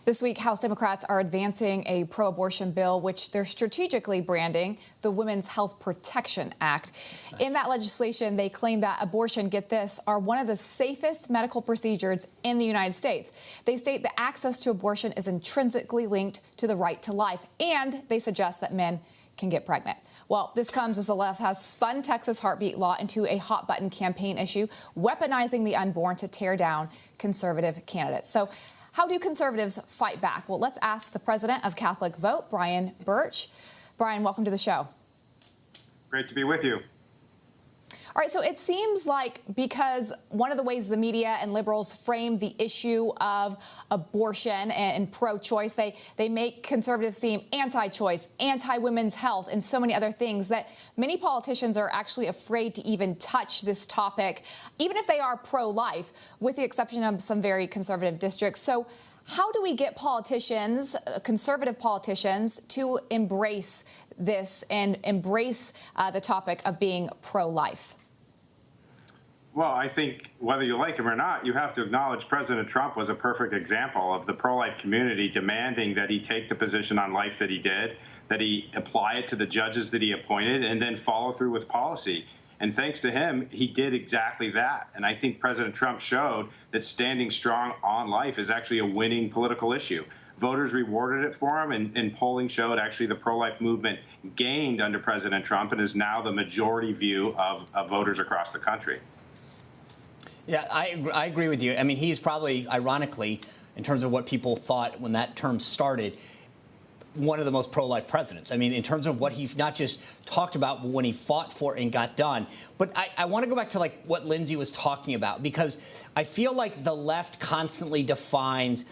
This week, House Democrats are advancing a pro-abortion bill, which they're strategically branding the Women's Health Protection Act. Nice. In that legislation, they claim that abortion, get this, are one of the safest medical procedures in the United States. They state that access to abortion is intrinsically linked to the right to life, and they suggest that men can get pregnant. Well, this comes as the left has spun Texas heartbeat law into a hot-button campaign issue, weaponizing the unborn to tear down conservative candidates. So how do conservatives fight back? Well, let's ask the president of Catholic Vote, Brian Birch. Brian, welcome to the show. Great to be with you. All right, so it seems like because one of the ways the media and liberals frame the issue of abortion and pro-choice, they make conservatives seem anti-choice, anti-women's health, and so many other things that many politicians are actually afraid to even touch this topic, even if they are pro-life, with the exception of some very conservative districts. So how do we get politicians, conservative politicians, to embrace this and embrace the topic of being pro-life? Well, I think whether you like him or not, you have to acknowledge President Trump was a perfect example of the pro-life community demanding that he take the position on life that he did, that he apply it to the judges that he appointed, and then follow through with policy. And thanks to him, he did exactly that. And I think President Trump showed that standing strong on life is actually a winning political issue. Voters rewarded it for him, and polling showed actually the pro-life movement gained under President Trump and is now the majority view of voters across the country. Yeah, I agree with you. I mean, he's probably, ironically, in terms of what people thought when that term started, one of the most pro-life presidents. I mean, in terms of what he not just talked about, but when he fought for and got done. But I want to go back to like what Lindsay was talking about, because I feel like the left constantly defines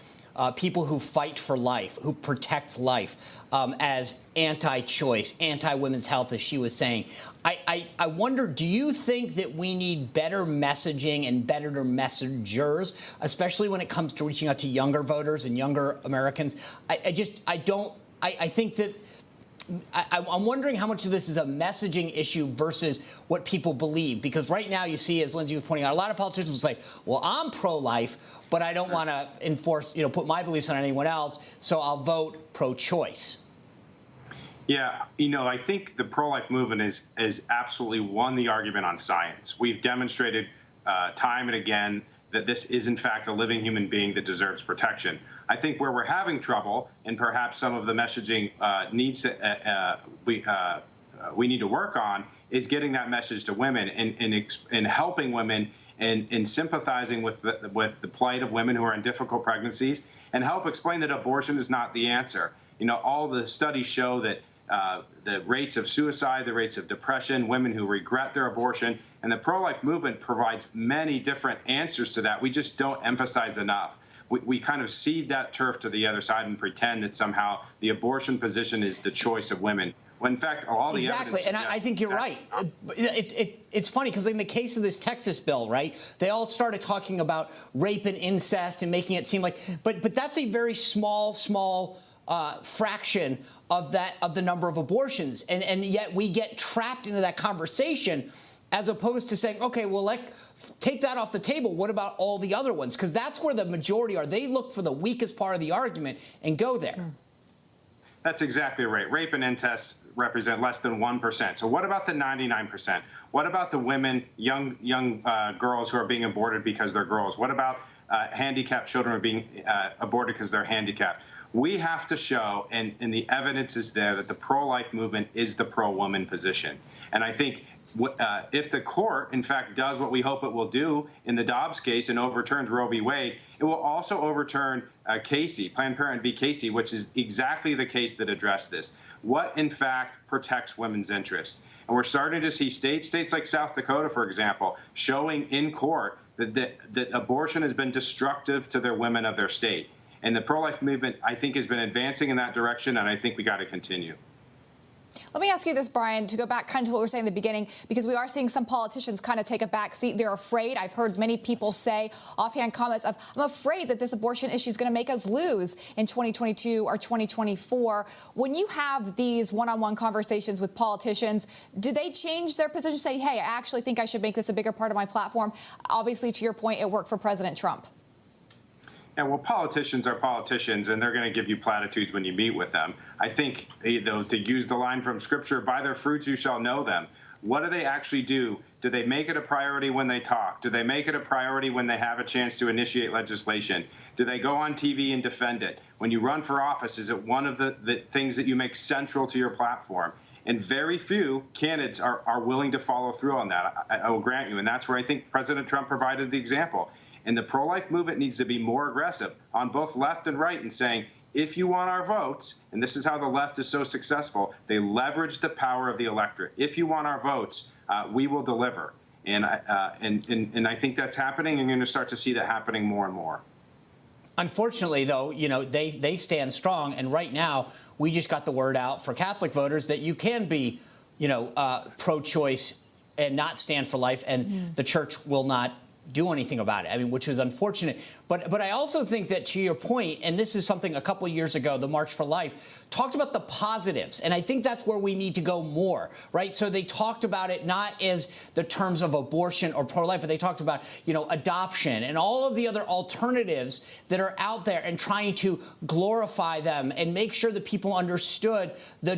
people who fight for life, who protect life, as anti-choice, anti-women's health, as she was saying. I wonder, do you think that we need better messaging and better messengers, especially when it comes to reaching out to younger voters and younger Americans? I think that I'm wondering how much of this is a messaging issue versus what people believe. Because right now you see, as Lindsay was pointing out, a lot of politicians will say, well, I'm pro-life, but I don't want to enforce, put my beliefs on anyone else, so I'll vote pro-choice. Yeah, I think the pro-life movement has absolutely won the argument on science. We've demonstrated time and again that this is, in fact, a living human being that deserves protection. I think where we're having trouble, and perhaps some of the messaging we need to work on, is getting that message to women and helping women and sympathizing with the plight of women who are in difficult pregnancies, and help explain that abortion is not the answer. All the studies show that the rates of suicide, the rates of depression, women who regret their abortion, and the pro-life movement provides many different answers to that. We just don't emphasize enough. We kind of cede that turf to the other side and pretend that somehow the abortion position is the choice of women, when in fact all the evidence and I think you're right. It's funny because in the case of this Texas bill, right, they all started talking about rape and incest and making it seem like, but that's a very small fraction of the number of abortions, and yet we get trapped into that conversation, as opposed to saying, okay, well, take that off the table. What about all the other ones? Because that's where the majority are. They look for the weakest part of the argument and go there. That's exactly right. Rape and incest represent less than 1%. So what about the 99%? What about the women, young girls who are being aborted because they're girls? What about handicapped children who are being aborted because they're handicapped? We have to show, and the evidence is there, that the pro-life movement is the pro-woman position. And I think if the court, in fact, does what we hope it will do in the Dobbs case and overturns Roe v. Wade, it will also overturn Casey, Planned Parenthood v. Casey, which is exactly the case that addressed this. What, in fact, protects women's interests? And we're starting to see states like South Dakota, for example, showing in court that abortion has been destructive to their women of their state. And the pro-life movement, I think, has been advancing in that direction, and I think we got to continue. Let me ask you this, Brian, to go back kind of to what we were saying in the beginning, because we are seeing some politicians kind of take a back seat. They're afraid. I've heard many people say offhand comments of, I'm afraid that this abortion issue is going to make us lose in 2022 or 2024. When you have these one-on-one conversations with politicians, do they change their position, say, hey, I actually think I should make this a bigger part of my platform? Obviously, to your point, it worked for President Trump. Yeah, well, politicians are politicians, and they're going to give you platitudes when you meet with them. I think, to use the line from Scripture, by their fruits you shall know them. What do they actually do? Do they make it a priority when they talk? Do they make it a priority when they have a chance to initiate legislation? Do they go on TV and defend it? When you run for office, is it one of the things that you make central to your platform? And very few candidates are willing to follow through on that, I will grant you. And that's where I think President Trump provided the example. And the pro-life movement needs to be more aggressive on both left and right in saying, if you want our votes, and this is how the left is so successful, they leverage the power of the electorate. If you want our votes, we will deliver. And I think that's happening, and you're going to start to see that happening more and more. Unfortunately, though, they stand strong. And right now, we just got the word out for Catholic voters that you can be, pro-choice and not stand for life, and the church will not do anything about it. I mean, which is unfortunate. But I also think that, to your point, and this is something a couple of years ago, the March for Life talked about the positives. And I think that's where we need to go more, right? So they talked about it not as the terms of abortion or pro-life, but they talked about, adoption and all of the other alternatives that are out there, and trying to glorify them and make sure that people understood the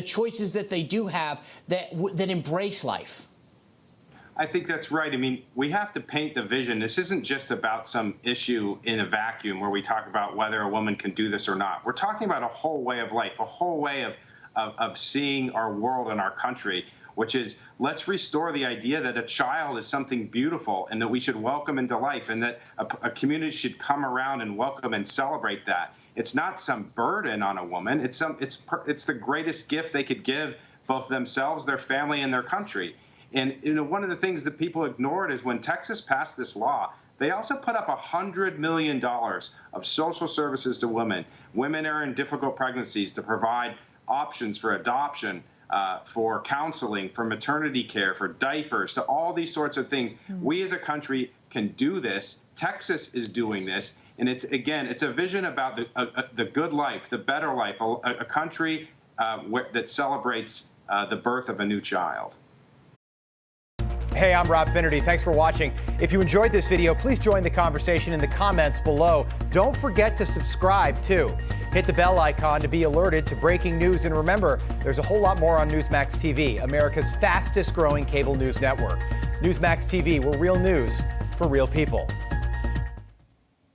choices that they do have that embrace life. I think that's right. I mean, we have to paint the vision. This isn't just about some issue in a vacuum where we talk about whether a woman can do this or not. We're talking about a whole way of life, a whole way of seeing our world and our country, which is, let's restore the idea that a child is something beautiful and that we should welcome into life, and that a community should come around and welcome and celebrate that. It's not some burden on a woman. It's the greatest gift they could give both themselves, their family, and their country. And one of the things that people ignored is when Texas passed this law, they also put up $100 million of social services to women. Women are in difficult pregnancies, to provide options for adoption, for counseling, for maternity care, for diapers, to all these sorts of things. We as a country can do this. Texas is doing this. And it's a vision about the good life, the better life, a country that celebrates the birth of a new child. Hey, I'm Rob Finnerty. Thanks for watching. If you enjoyed this video, please join the conversation in the comments below. Don't forget to subscribe, too. Hit the bell icon to be alerted to breaking news. And remember, there's a whole lot more on Newsmax TV, America's fastest growing cable news network. Newsmax TV, we're real news for real people.